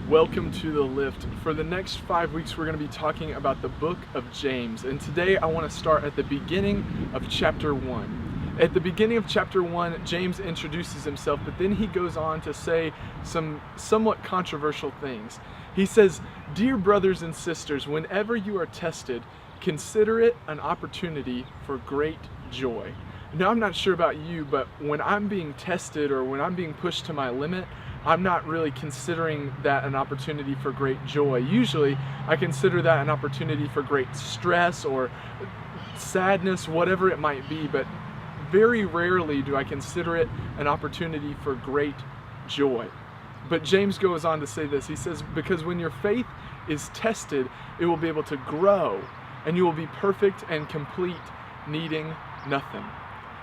Welcome to The Lift. For the next 5 weeks, we're going to be talking about the book of James. And today I want to start at the beginning of chapter 1. At the beginning of chapter 1, James introduces himself, but then he goes on to say some somewhat controversial things. He says, "Dear brothers and sisters, whenever you are tested, consider it an opportunity for great joy." Now, I'm not sure about you, but when I'm being tested or when I'm being pushed to my limit, I'm not really considering that an opportunity for great joy. Usually, I consider that an opportunity for great stress or sadness, whatever it might be, but very rarely do I consider it an opportunity for great joy. But James goes on to say this. He says, because when your faith is tested, it will be able to grow, and you will be perfect and complete, needing nothing.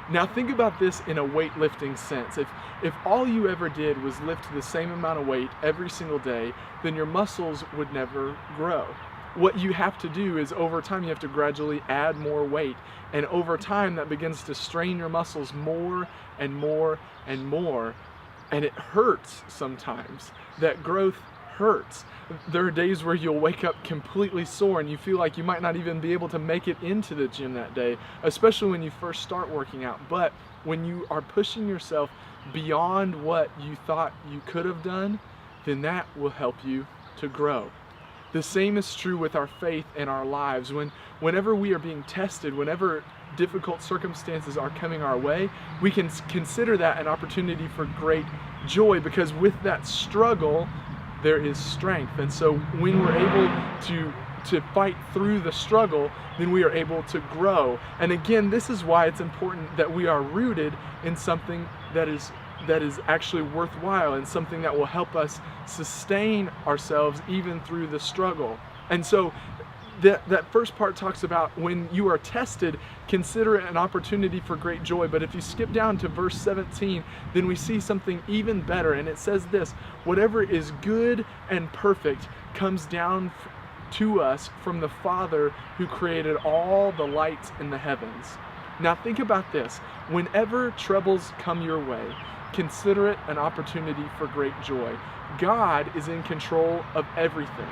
Now think about this in a weightlifting sense. If all you ever did was lift the same amount of weight every single day, then your muscles would never grow. What you have to do is over time you have to gradually add more weight, and over time that begins to strain your muscles more and more and more, and it hurts sometimes. That growth hurts. There are days where you'll wake up completely sore and you feel like you might not even be able to make it into the gym that day, especially when you first start working out. But when you are pushing yourself beyond what you thought you could have done, then that will help you to grow. The same is true with our faith and our lives. Whenever we are being tested, whenever difficult circumstances are coming our way, we can consider that an opportunity for great joy, because with that struggle, there is strength. And so when we're able to fight through the struggle, then we are able to grow. And again, this is why it's important that we are rooted in something that is actually worthwhile, and something that will help us sustain ourselves even through the struggle. And so that first part talks about when you are tested, consider it an opportunity for great joy. But if you skip down to verse 17, then we see something even better. And it says this: whatever is good and perfect comes down to us from the Father who created all the lights in the heavens. Now think about this. Whenever troubles come your way, consider it an opportunity for great joy. God is in control of everything.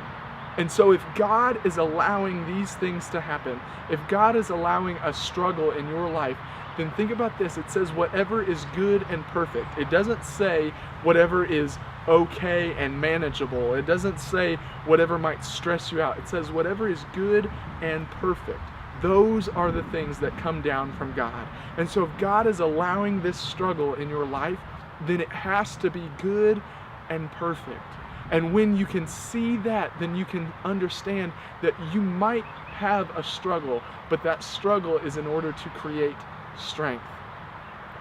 And so if God is allowing these things to happen, if God is allowing a struggle in your life, then think about this. It says whatever is good and perfect. It doesn't say whatever is okay and manageable. It doesn't say whatever might stress you out. It says whatever is good and perfect. Those are the things that come down from God. And so if God is allowing this struggle in your life, then it has to be good and perfect. And when you can see that, then you can understand that you might have a struggle, but that struggle is in order to create strength.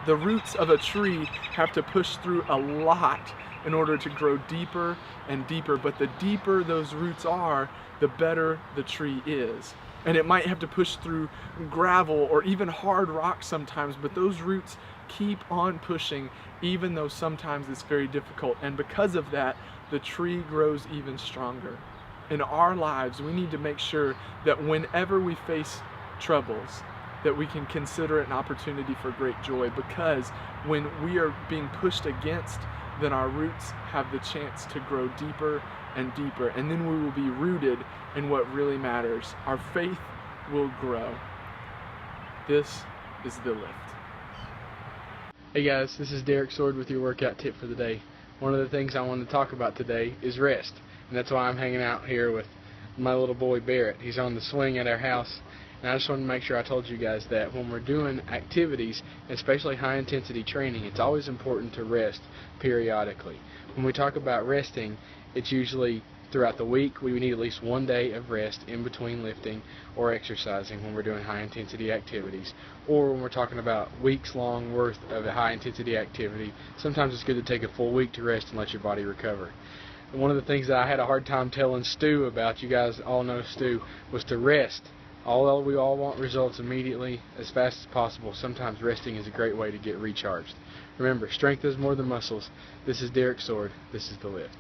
The roots of a tree have to push through a lot in order to grow deeper and deeper, but the deeper those roots are, the better the tree is. And it might have to push through gravel or even hard rock sometimes, but those roots keep on pushing, even though sometimes it's very difficult. And because of that, the tree grows even stronger. In our lives, we need to make sure that whenever we face troubles, that we can consider it an opportunity for great joy, because when we are being pushed against, then our roots have the chance to grow deeper and deeper, and then we will be rooted in what really matters. Our faith will grow. This is The Lift. Hey guys, this is Derek Sword with your workout tip for the day. One of the things I want to talk about today is rest, and that's why I'm hanging out here with my little boy Barrett. He's on the swing at our house, and I just wanted to make sure I told you guys that when we're doing activities, especially high intensity training, it's always important to rest periodically. When we talk about resting, it's usually throughout the week. We need at least one day of rest in between lifting or exercising when we're doing high intensity activities, or when we're talking about weeks long worth of a high intensity activity. Sometimes it's good to take a full week to rest and let your body recover. And one of the things that I had a hard time telling Stu about, you guys all know Stu, was to rest. Although we all want results immediately, as fast as possible, sometimes resting is a great way to get recharged. Remember, strength is more than muscles. This is Derek Sword. This is The Lift.